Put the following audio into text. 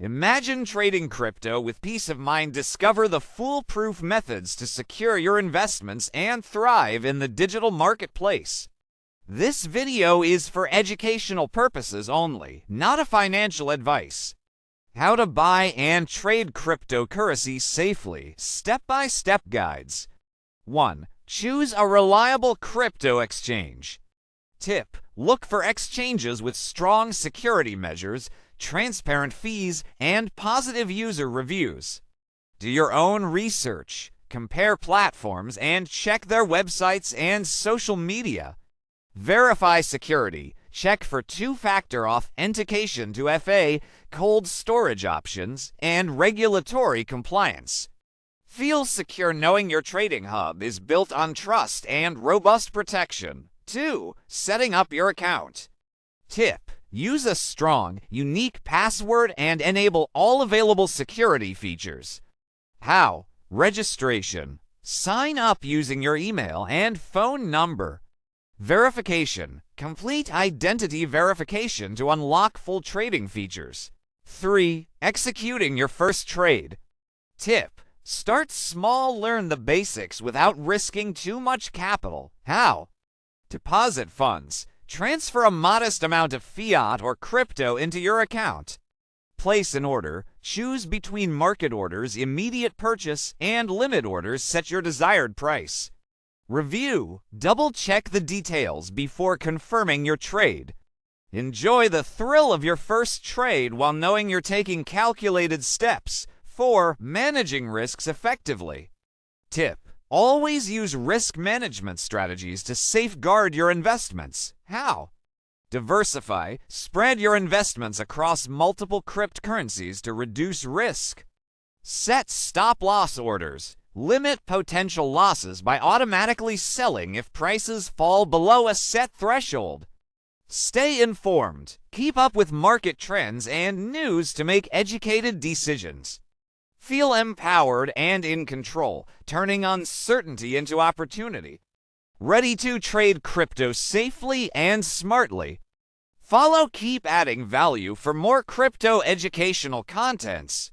Imagine trading crypto with peace of mind. Discover the foolproof methods to secure your investments and thrive in the digital marketplace. This video is for educational purposes only, not a financial advice. How to buy and trade cryptocurrency safely. Step-by-step guides. 1. Choose a reliable crypto exchange. Tip: look for exchanges with strong security measures, transparent fees, and positive user reviews. Do your own research. Compare platforms and check their websites and social media. Verify security. Check for two-factor authentication to FA, cold storage options, and regulatory compliance. Feel secure knowing your trading hub is built on trust and robust protection. 2. Setting up your account. Tip: use a strong, unique password and enable all available security features. How? Registration. Sign up using your email and phone number. Verification. Complete identity verification to unlock full trading features. 3. Executing your first trade. Tip: start small, learn the basics without risking too much capital. How? Deposit funds. Transfer a modest amount of fiat or crypto into your account. Place an order. Choose between market orders, immediate purchase, and limit orders. Set your desired price. Review. Double-check the details before confirming your trade. Enjoy the thrill of your first trade while knowing you're taking calculated steps. 4. Managing risks effectively. Tip: always use risk management strategies to safeguard your investments. How? Diversify. Spread your investments across multiple cryptocurrencies to reduce risk. Set stop-loss orders. Limit potential losses by automatically selling if prices fall below a set threshold. Stay informed. Keep up with market trends and news to make educated decisions. Feel empowered and in control, turning uncertainty into opportunity. Ready to trade crypto safely and smartly. Follow Keep Adding Value for more crypto educational contents.